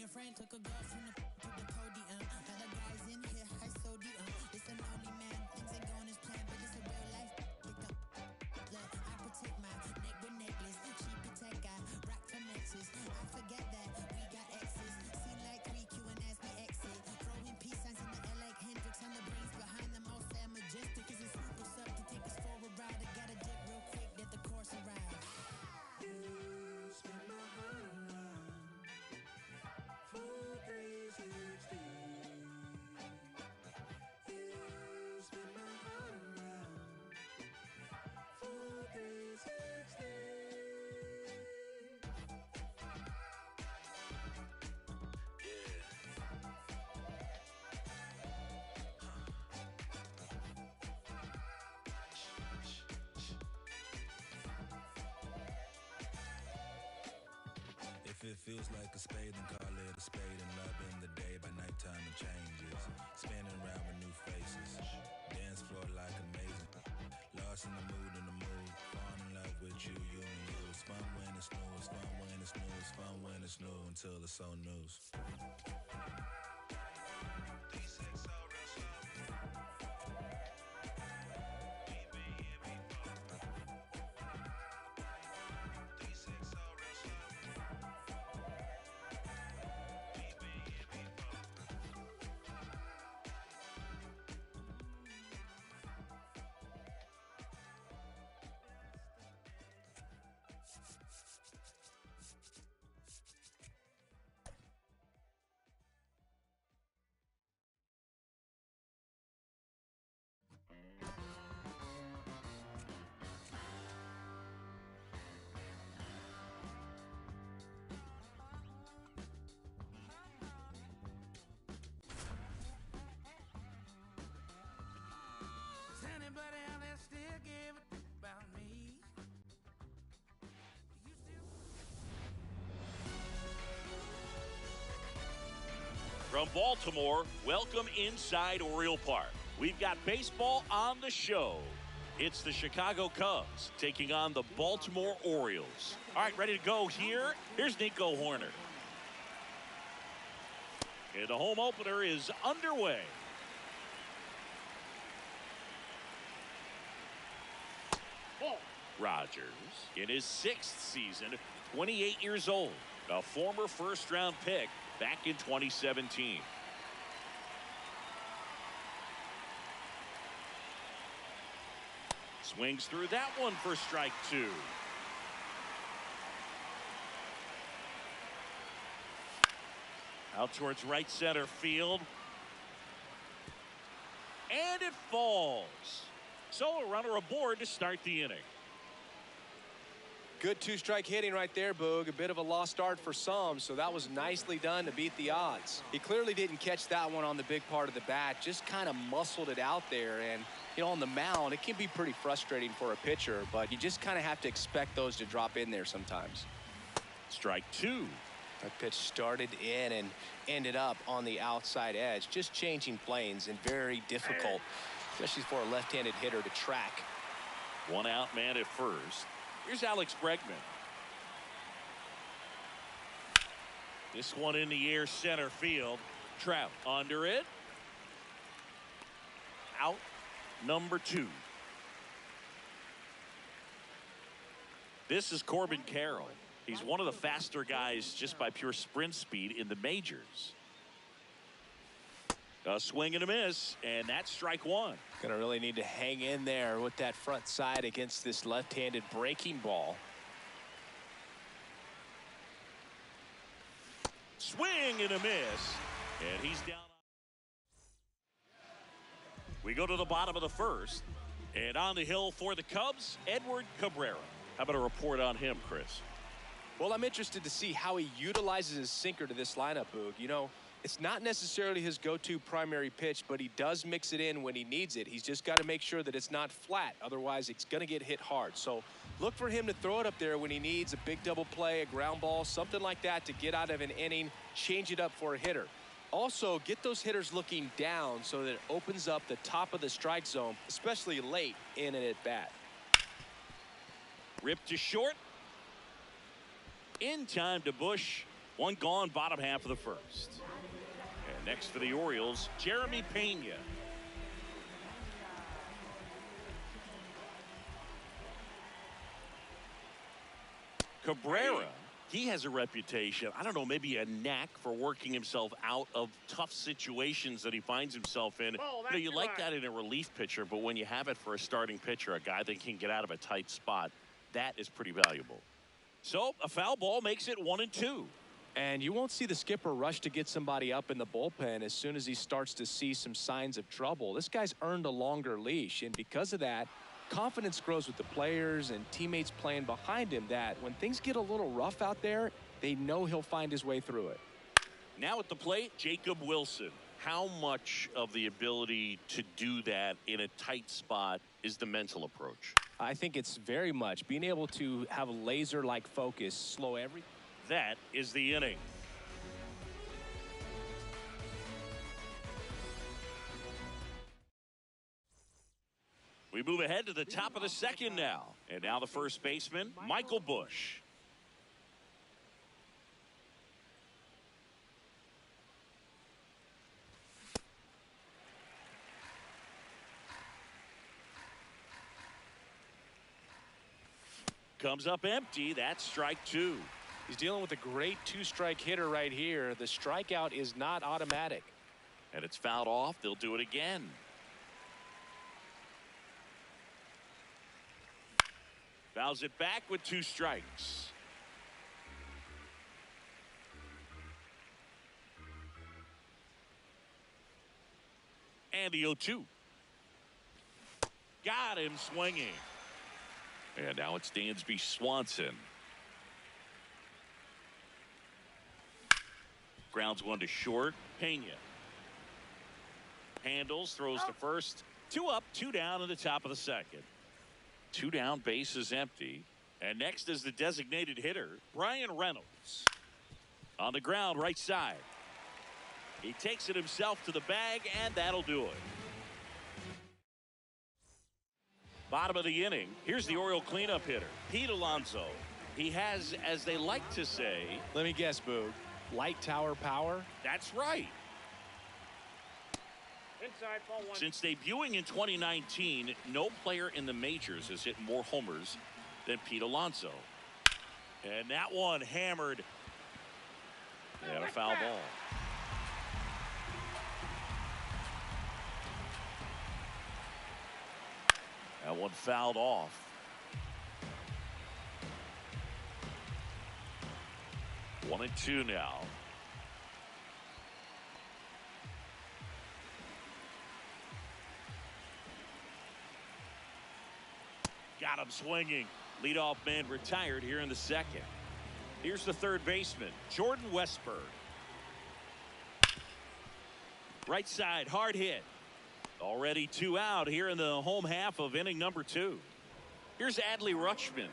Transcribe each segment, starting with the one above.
your friend took a girl from the to the podium. Other guys in here, high sodium. It's a lonely man, things ain't going as planned, but it's a real life. Look, I protect my neck with necklace. She protect, I rock for nexus. I forget that we got exes. Seem like 3Q and as we exit. Throwing peace signs in the air like Hendrix on the brains behind them. All say majestic is a super sub to take us for a ride. I gotta dip real quick, let the course arrive. You spin my heart around full 360. You spin my heart around full 360. If it feels like a spade, then call it a spade. And love in the day, by nighttime it changes. Spinning around with new faces. Dance floor like amazing. Lost in the mood, Fall in love with you, you and you. It's fun when it's new, it's fun when it's new, it's fun when it's new until it's old news. Does anybody out there still give a f about me? Do you still? From Baltimore, welcome inside Oriole Park. We've got baseball on the show. It's the Chicago Cubs taking on the Baltimore Orioles. All right, ready to go here. Here's Nico Horner. And the home opener is underway. Rogers in his 6th season, 28 years old, a former first-round pick back in 2017. Swings through that one for strike 2. Out towards right center field. And it falls. So a runner aboard to start the inning. Good 2-strike hitting right there, Boog. A bit of a lost start for some, so that was nicely done to beat the odds. He clearly didn't catch that one on the big part of the bat, just kind of muscled it out there. And, you know, on the mound, it can be pretty frustrating for a pitcher, but you just kind of have to expect those to drop in there sometimes. Strike 2. That pitch started in and ended up on the outside edge, just changing planes and very difficult, especially for a left-handed hitter to track. One out man at first. Here's Alex Bregman. This one in the air center field. Trout under it. Out number 2. This is Corbin Carroll. He's one of the faster guys just by pure sprint speed in the majors. A swing and a miss, and that's strike 1. Gonna really need to hang in there with that front side against this left-handed breaking ball. Swing and a miss, and he's down. We go to the bottom of the first, and on the hill for the Cubs, Edward Cabrera. How about a report on him, Chris? Well, I'm interested to see how he utilizes his sinker to this lineup, Boog. You know, it's not necessarily his go-to primary pitch, but he does mix it in when he needs it. He's just got to make sure that it's not flat. Otherwise, it's going to get hit hard. So look for him to throw it up there when he needs a big double play, a ground ball, something like that to get out of an inning, change it up for a hitter. Also, get those hitters looking down so that it opens up the top of the strike zone, especially late in an at-bat. Ripped to short. In time to Bush. One gone, bottom half of the first. And next for the Orioles, Jeremy Pena. Cabrera, he has a reputation, I don't know, maybe a knack for working himself out of tough situations that he finds himself in. You like that in a relief pitcher, but when you have it for a starting pitcher, a guy that can get out of a tight spot, that is pretty valuable. So a foul ball makes it 1-2. And you won't see the skipper rush to get somebody up in the bullpen as soon as he starts to see some signs of trouble. This guy's earned a longer leash, and because of that, confidence grows with the players and teammates playing behind him, that when things get a little rough out there, they know he'll find his way through it. Now at the plate, Jacob Wilson. How much of the ability to do that in a tight spot is the mental approach? I think it's very much being able to have a laser-like focus, slow everything. That is the inning. We move ahead to the top of the second now. And now the first baseman, Michael Busch. Comes up empty. That's strike two. He's dealing with a great two-strike hitter right here. The strikeout is not automatic. And it's fouled off. They'll do it again. Fouls it back with 2 strikes. And the 0-2. Got him swinging. And now it's Dansby Swanson. Grounds one to short. Pena handles, throws to first. 2 up, 2 down in the top of the second. 2 down, base is empty. And next is the designated hitter, Brian Reynolds. On the ground, right side. He takes it himself to the bag, and that'll do it. Bottom of the inning, here's the Oriole cleanup hitter, Pete Alonso. He has, as they like to say... Let me guess, Boog. Light tower power? That's right. Inside, ball one. Since debuting in 2019, no player in the majors has hit more homers than Pete Alonso. And that one hammered. And a foul ball. That one fouled off. One and two now. Got him swinging. Leadoff man retired here in the second. Here's the third baseman, Jordan Westburg. Right side, hard hit. Already 2 out here in the home half of inning number 2. Here's Adley Rutschman.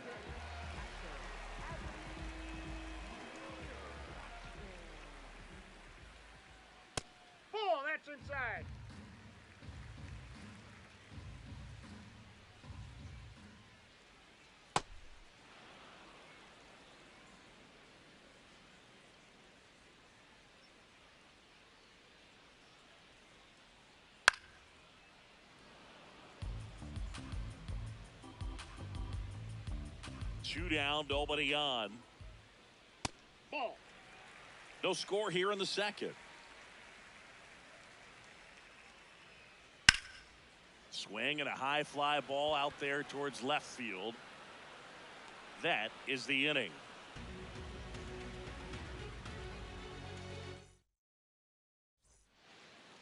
Ball, that's inside. Two down, nobody on. Ball. No score here in the second. Swing and a high fly ball out there towards left field. That is the inning.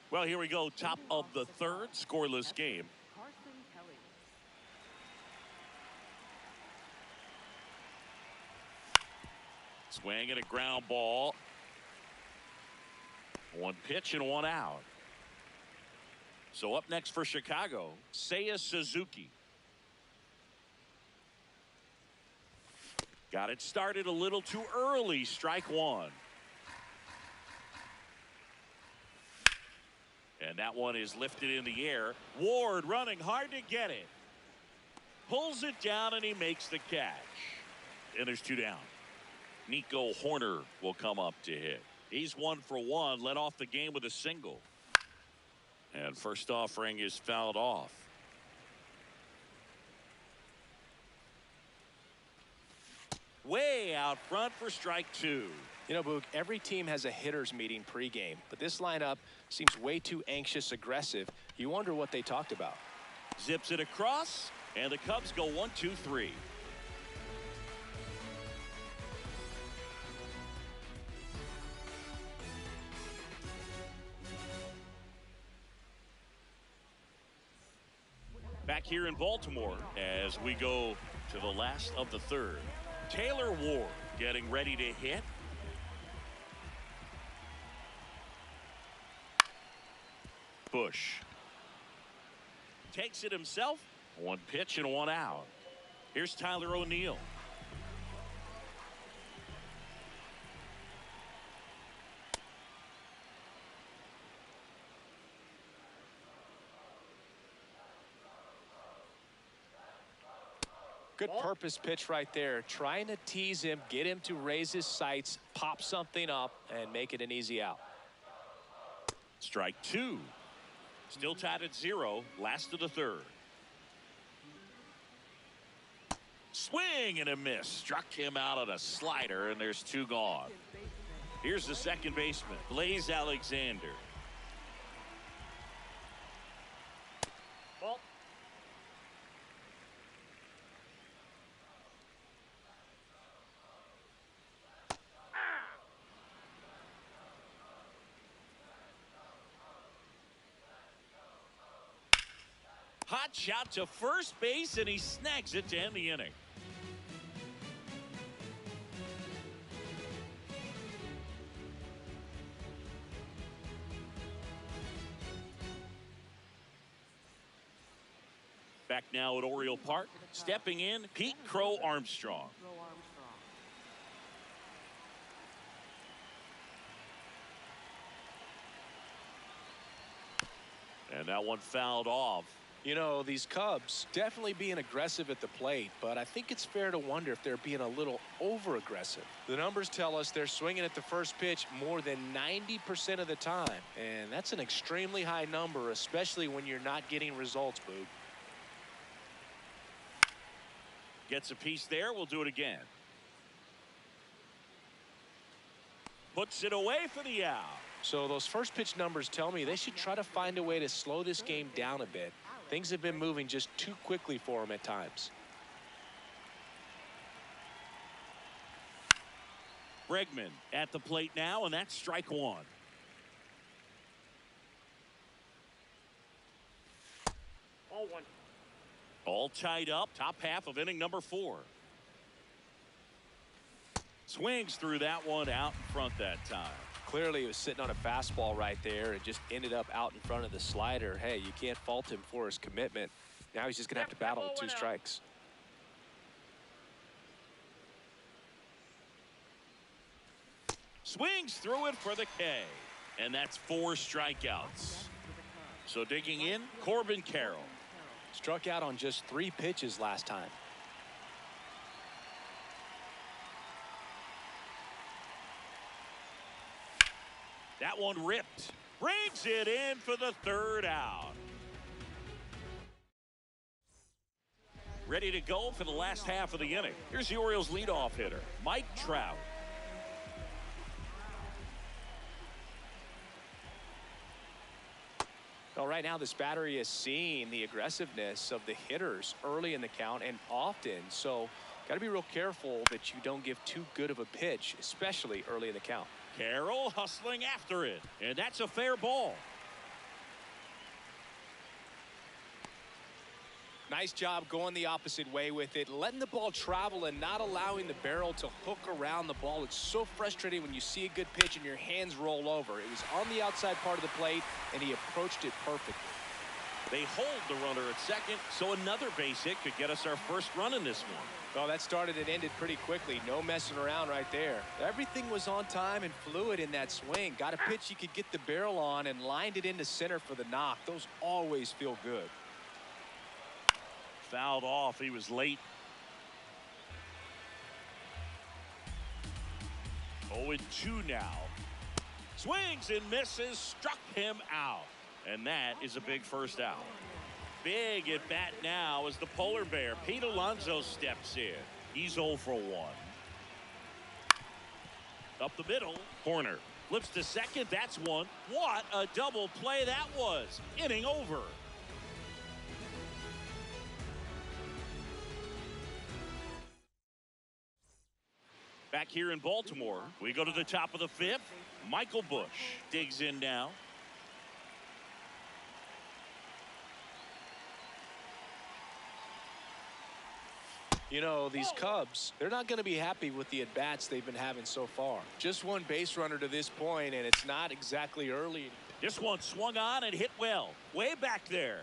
Well, here we go. Top of the third, scoreless game. Swing and a ground ball. One pitch and 1 out. So up next for Chicago, Seiya Suzuki. Got it started a little too early. Strike one. And that one is lifted in the air. Ward running hard to get it. Pulls it down and he makes the catch. And there's 2 down. Nico Horner will come up to hit. He's 1 for 1, led off the game with a single. And first offering is fouled off. Way out front for strike 2. You know, Boog, every team has a hitters meeting pregame, but this lineup seems way too anxious aggressive. You wonder what they talked about. Zips it across, and the Cubs go 1-2-3. Back here in Baltimore as we go to the last of the third. Taylor Ward getting ready to hit. Bush takes it himself. 1 pitch and 1 out. Here's Tyler O'Neill. Good purpose pitch right there. Trying to tease him, get him to raise his sights, pop something up, and make it an easy out. Strike 2. Still tied at 0. Last of the third. Swing and a miss. Struck him out on a slider, and there's 2 gone. Here's the second baseman, Blaze Alexander. Ball. Hot shot to first base, and he snags it to end the inning. Back now at Oriole Park, stepping in, Pete Crow Armstrong. And that one fouled off. You know, these Cubs definitely being aggressive at the plate, but I think it's fair to wonder if they're being a little over-aggressive. The numbers tell us they're swinging at the first pitch more than 90% of the time, and that's an extremely high number, especially when you're not getting results, Boog. Gets a piece there. We'll do it again. Puts it away for the out. So those first pitch numbers tell me they should try to find a way to slow this game down a bit. Things have been moving just too quickly for them at times. Bregman at the plate now, and that's strike 1. Ball 1. All tied up, top half of inning number 4. Swings through that one, out in front that time. Clearly he was sitting on a fastball right there and just ended up out in front of the slider. Hey, you can't fault him for his commitment. Now he's just going to have to battle with 2 strikes. Swings through it for the K. And that's 4 strikeouts. So digging in, Corbin Carroll. Struck out on just 3 pitches last time. That one ripped. Brings it in for the 3rd out. Ready to go for the last half of the inning. Here's the Orioles leadoff hitter, Mike Trout. Well, right now this battery is seeing the aggressiveness of the hitters early in the count and often. So got to be real careful that you don't give too good of a pitch, especially early in the count. Carroll hustling after it, and that's a fair ball. Nice job going the opposite way with it, letting the ball travel and not allowing the barrel to hook around the ball. It's so frustrating when you see a good pitch and your hands roll over. It was on the outside part of the plate, and he approached it perfectly. They hold the runner at second, so another base hit could get us our first run in this one. Well, that started and ended pretty quickly. No messing around right there. Everything was on time and fluid in that swing. Got a pitch you could get the barrel on and lined it into center for the knock. Those always feel good. Fouled off. He was late. 0-2 now. Swings and misses, struck him out. And that is a big first out. Big at bat now as the polar bear, Pete Alonso, steps in. He's 0 for 1. Up the middle, corner. Flips to second, that's one. What a double play that was. Inning over. Back here in Baltimore, we go to the top of the 5th. Michael Bush digs in now. You know, these Cubs, they're not going to be happy with the at-bats they've been having so far. Just one base runner to this point, and it's not exactly early. This one swung on and hit well. Way back there.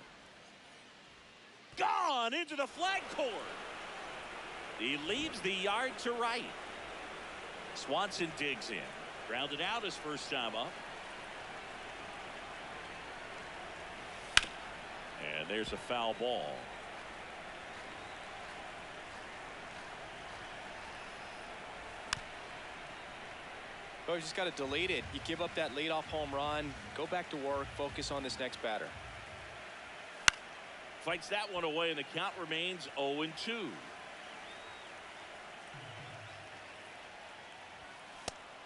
Gone into the flag court. He leaves the yard to right. Swanson digs in. Grounded out his first time up. And there's a foul ball. Oh, you just got to delete it. You give up that leadoff home run, go back to work, focus on this next batter. Fights that one away, and the count remains 0-2.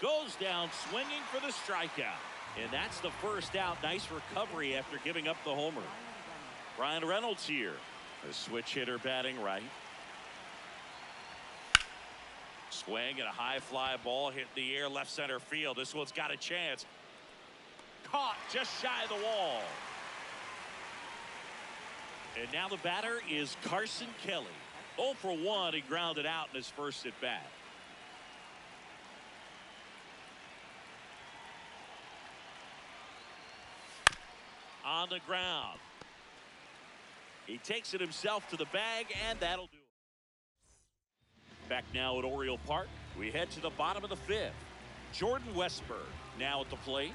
Goes down swinging for the strikeout. And that's the first out. Nice recovery after giving up the homer. Ryan Reynolds here. A switch hitter batting right. Swing and a high fly ball hit in the air left center field. This one's got a chance. Caught just shy of the wall. And now the batter is Carson Kelly. 0 for 1. He grounded out in his first at bat. On the ground. He takes it himself to the bag, and that'll do it. Back now at Oriole Park, we head to the bottom of the 5th. Jordan Westburg now at the plate.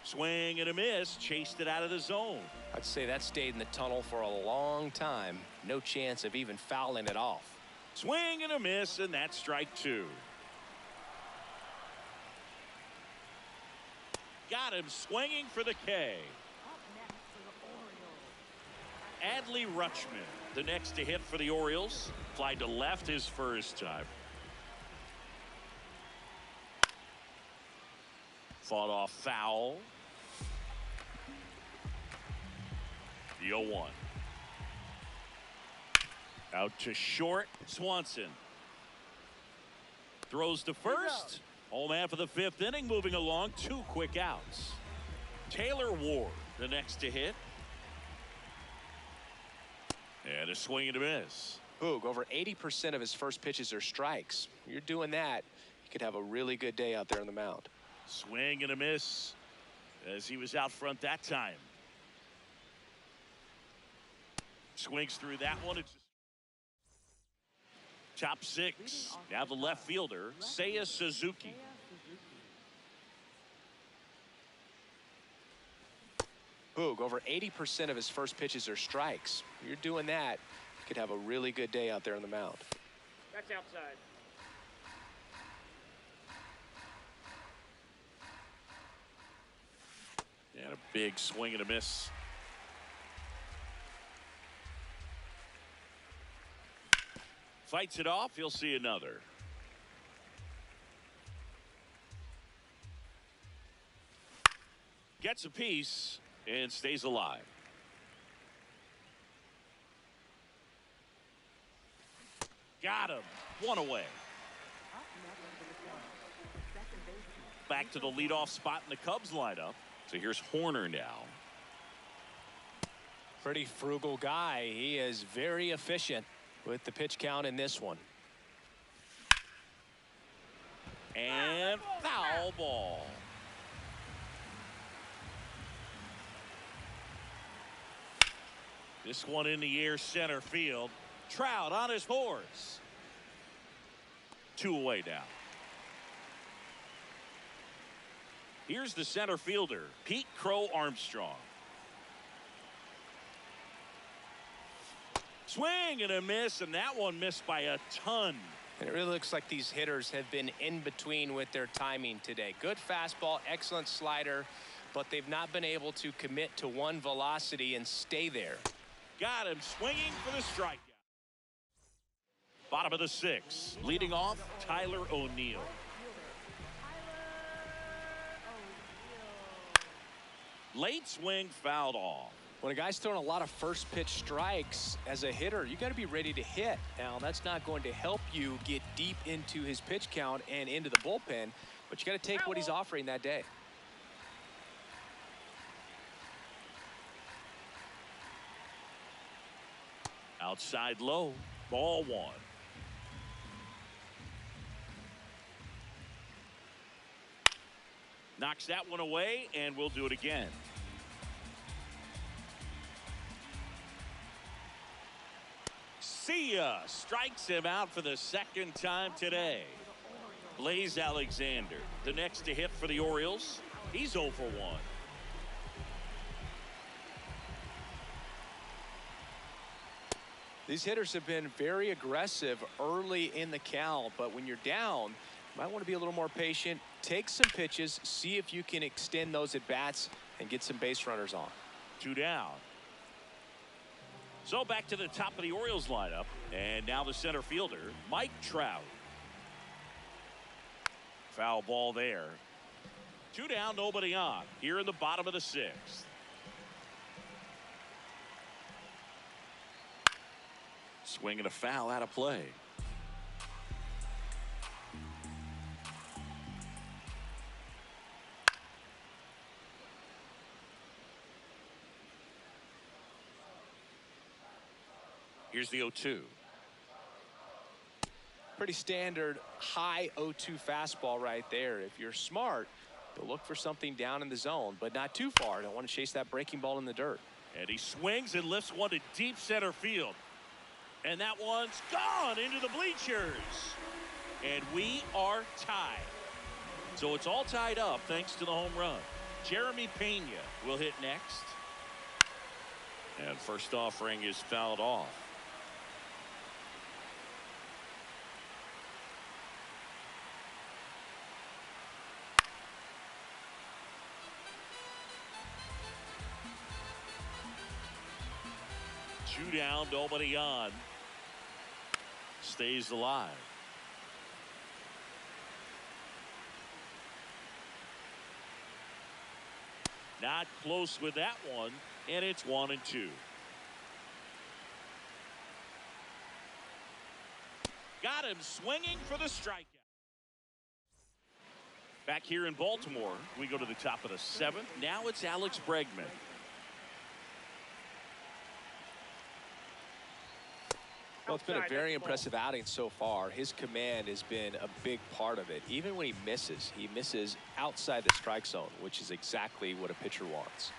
Swing and a miss, chased it out of the zone. I'd say that stayed in the tunnel for a long time. No chance of even fouling it off. Swing and a miss, and that's strike 2. Got him swinging for the K. Adley Rutschman, the next to hit for the Orioles. Fly to left his first time. Fought off foul. The 0-1. Out to short. Swanson. Throws to first. Home half of the 5th inning, moving along. 2 quick outs. Taylor Ward, the next to hit. And a swing and a miss. Boog, over 80% of his first pitches are strikes. You're doing that, you could have a really good day out there on the mound. Swing and a miss as he was out front that time. Swings through that one. It's top 6. Now the left fielder, Seiya Suzuki. Boog, over 80% of his first pitches are strikes. You're doing that, you could have a really good day out there on the mound. That's outside. And a big swing and a miss. Fights it off. He'll see another. Gets a piece and stays alive. Got him. One away. Back to the leadoff spot in the Cubs lineup. So here's Horner now. Pretty frugal guy. He is very efficient with the pitch count in this one. And foul ball. This one in the air center field. Trout on his horse. 2 away now. Here's the center fielder, Pete Crow Armstrong. Swing and a miss, and that one missed by a ton. And it really looks like these hitters have been in between with their timing today. Good fastball, excellent slider, but they've not been able to commit to one velocity and stay there. Got him swinging for the strikeout. Bottom of the 6th. Leading off, Tyler O'Neill. Late swing fouled off. When a guy's throwing a lot of first pitch strikes as a hitter, you got to be ready to hit. Now, that's not going to help you get deep into his pitch count and into the bullpen, but you got to take what he's offering that day. Outside low, ball 1. Knocks that one away, and we'll do it again. See ya. Strikes him out for the 2nd time today. Blaze Alexander, the next to hit for the Orioles. He's 0 for 1. These hitters have been very aggressive early in the count, but when you're down, you might want to be a little more patient. Take some pitches, see if you can extend those at bats and get some base runners on. 2 down. So back to the top of the Orioles lineup, and now the center fielder, Mike Trout. Foul ball there. 2 down, nobody on. Here in the bottom of the 6th. Swing and a foul out of play. Here's the 0-2. Pretty standard high 0-2 fastball right there. If you're smart, you'll look for something down in the zone, but not too far. Don't want to chase that breaking ball in the dirt. And he swings and lifts one to deep center field. And that one's gone into the bleachers. And we are tied. So it's all tied up thanks to the home run. Jeremy Pena will hit next. And first offering is fouled off. Two down, nobody on. Stays alive. Not close with that one, and it's 1-2. Got him swinging for the strikeout. Back here in Baltimore, we go to the top of the 7th. Now it's Alex Bregman. Well, it's been a very impressive outing so far. His command has been a big part of it. Even when he misses outside the strike zone, which is exactly what a pitcher wants.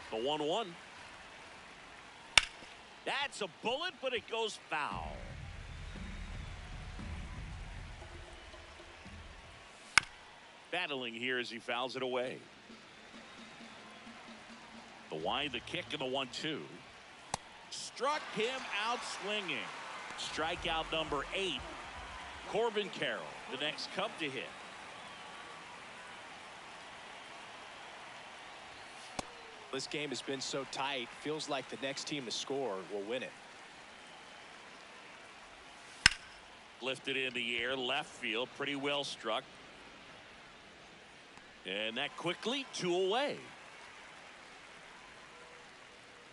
The 1-1. That's a bullet, but it goes foul. Battling here as he fouls it away. The wide, the kick, and the 1-2. Struck him out swinging. Strikeout number 8. Corbin Carroll, the next Cub to hit. This game has been so tight. Feels like the next team to score will win it. Lifted in the air, left field, pretty well struck. And that quickly 2 away.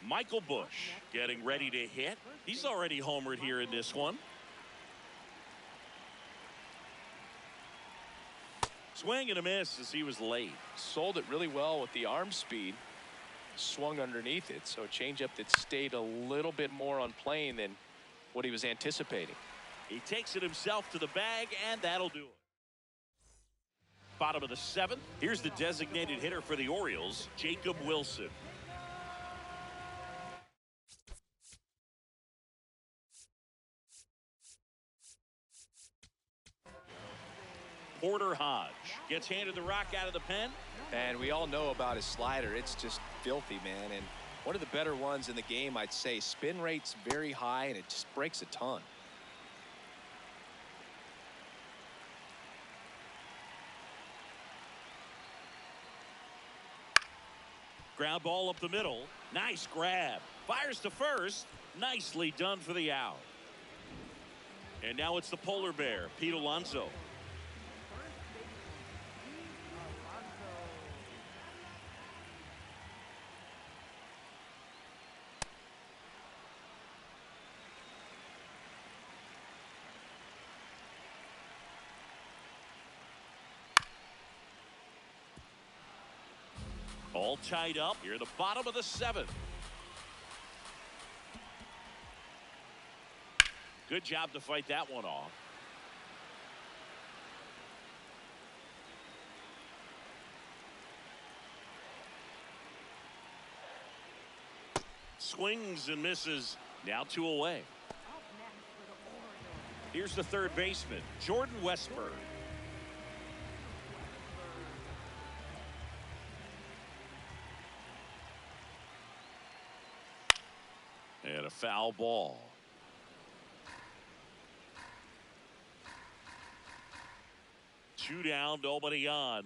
Michael Busch getting ready to hit. He's already homered here in this one. Swing and a miss as he was late. Sold it really well with the arm speed. Swung underneath it, so a changeup that stayed a little bit more on plane than what he was anticipating. He takes it himself to the bag, and that'll do it. Bottom of the 7th. Here's the designated hitter for the Orioles, Jacob Wilson. Porter Hodge gets handed the rock out of the pen. And we all know about his slider. It's just filthy, man. And One of the better ones in the game, I'd say. Spin rate's very high, and it just breaks a ton. Ground ball up the middle. Nice grab. Fires to first. Nicely done for the out. And now it's the polar bear, Pete Alonso. All tied up here at the bottom of the seventh. Good job to fight that one off. Swings and misses. Now 2 away. Here's the third baseman, Jordan Westburg. And a foul ball. Two down, nobody on.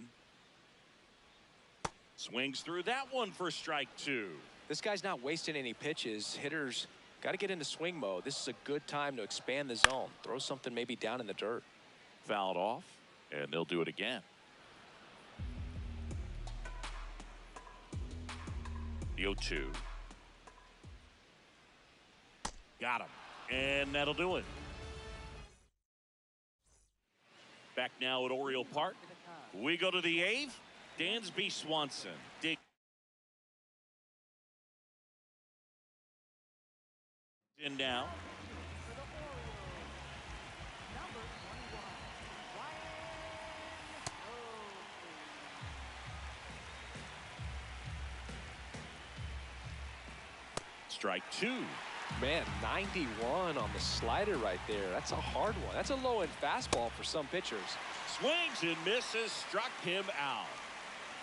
Swings through that one for strike 2. This guy's not wasting any pitches. Hitters got to get into swing mode. This is a good time to expand the zone. Throw something maybe down in the dirt. Fouled off, and they'll do it again. The 0-2. Got him. And that'll do it. Back now at Oriole Park. We go to the 8th. Dansby Swanson. Dig in now. Strike 2. Man, 91 on the slider right there. That's a hard one. That's a low-end fastball for some pitchers. Swings and misses, struck him out.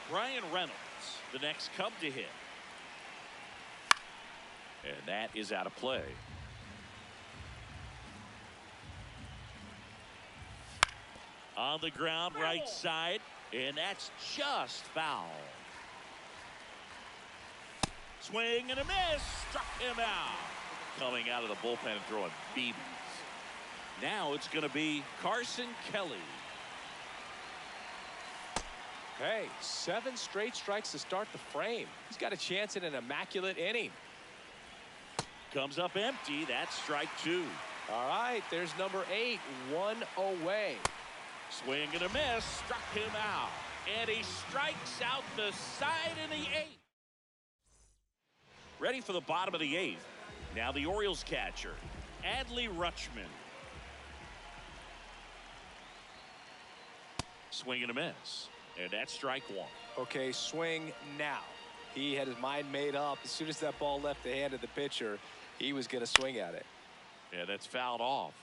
Brian Reynolds, the next Cub to hit. And that is out of play. On the ground, right side, and that's just foul. Swing and a miss, struck him out. Coming out of the bullpen and throwing BBs. Now it's going to be Carson Kelly. Hey, 7 straight strikes to start the frame. He's got a chance at an immaculate inning. Comes up empty. That's strike 2. All right, there's number 8, 1 away. Swing and a miss, struck him out. And he strikes out the side in the 8th. Ready for the bottom of the 8th. Now the Orioles catcher, Adley Rutschman. Swing and a miss. And that's strike 1. Okay, swing now. He had his mind made up. As soon as that ball left the hand of the pitcher, he was going to swing at it. Yeah, that's fouled off.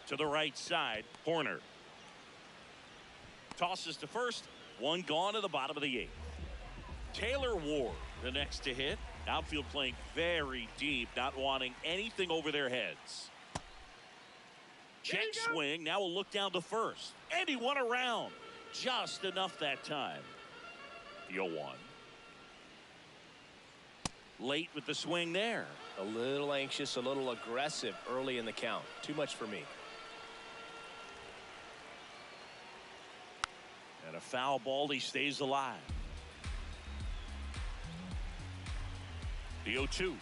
To the right side, Horner. Tosses to first. 1 gone to the bottom of the 8th. Taylor Ward, the next to hit. Outfield playing very deep, not wanting anything over their heads. Check swing. Now we'll look down to first. And he won around. Just enough that time. The 0-1. Late with the swing there. A little anxious, a little aggressive early in the count. Too much for me. And a foul ball, he stays alive. The 0-2.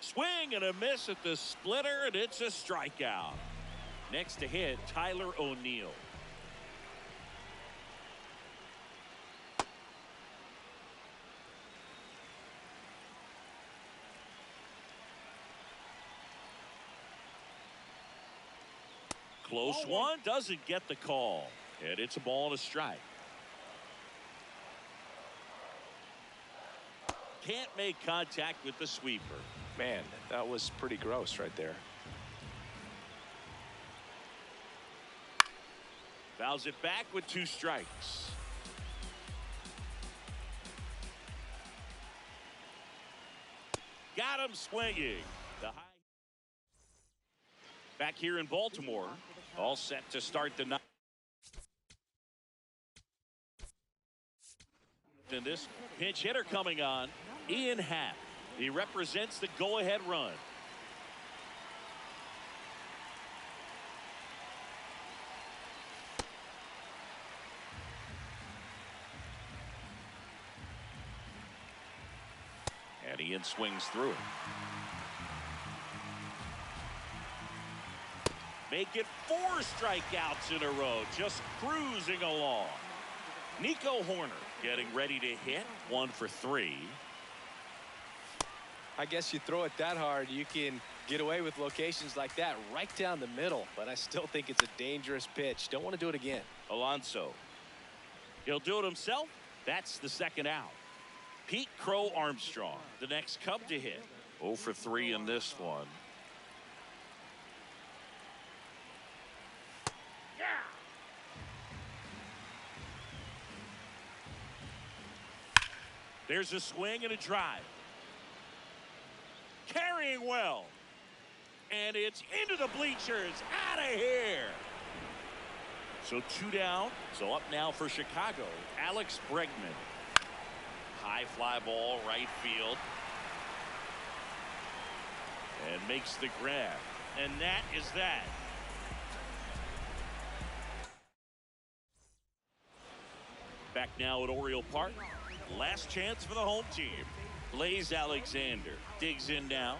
Swing and a miss at the splitter, and it's a strikeout. Next to hit, Tyler O'Neill. Close one, doesn't get the call. And it's a ball and a strike. Can't make contact with the sweeper. Man, that was pretty gross right there. Fouls it back with 2 strikes. Got him swinging. Back here in Baltimore, all set to start the night. In this pinch hitter coming on, Ian Happ. He represents the go-ahead run. And Ian swings through it. Make it 4 strikeouts in a row, just cruising along. Nico Horner getting ready to hit, 1 for 3. I guess you throw it that hard, you can get away with locations like that right down the middle, but I still think it's a dangerous pitch. Don't want to do it again. Alonso. He'll do it himself. That's the second out. Pete Crow Armstrong, the next Cub to hit. 0 for 3 in this one. There's a swing and a drive. Carrying well. And it's into the bleachers. Out of here. So 2 down. So up now for Chicago, Alex Bregman. High fly ball, right field. And makes the grab. And that is that. Back now at Oriole Park. Last chance for the home team. Blaze Alexander digs in now.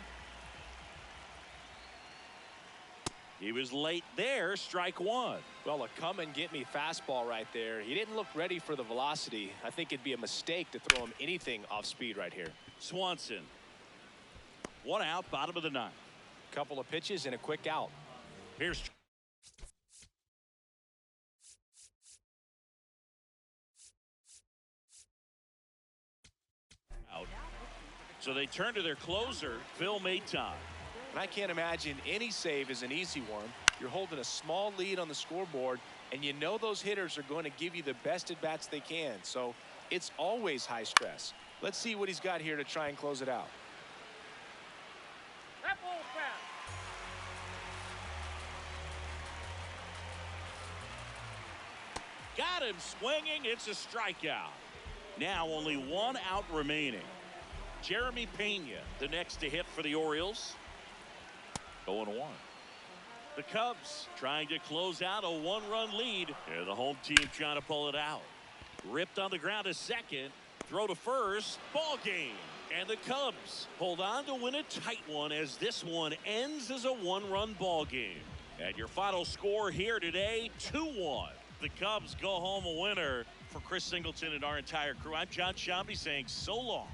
He was late there, strike 1. Well, a come and get me fastball right there. He didn't look ready for the velocity. I think it'd be a mistake to throw him anything off speed right here. Swanson. 1 out, bottom of the 9th. Couple of pitches and a quick out. Here's out. So they turn to their closer, Phil Maton. And I can't imagine any save is an easy one. You're holding a small lead on the scoreboard, and you know those hitters are going to give you the best at-bats they can. So it's always high stress. Let's see what he's got here to try and close it out. That ball's back. Got him swinging. It's a strikeout. Now only 1 out remaining. Jeremy Pena, the next to hit for the Orioles. 0-1. The Cubs trying to close out a 1-run lead. Yeah, the home team trying to pull it out. Ripped on the ground to second. Throw to first. Ball game. And the Cubs hold on to win a tight one as this one ends as a 1-run ball game. And your final score here today, 2-1. The Cubs go home a winner. For Chris Singleton and our entire crew, I'm John Shambi saying so long.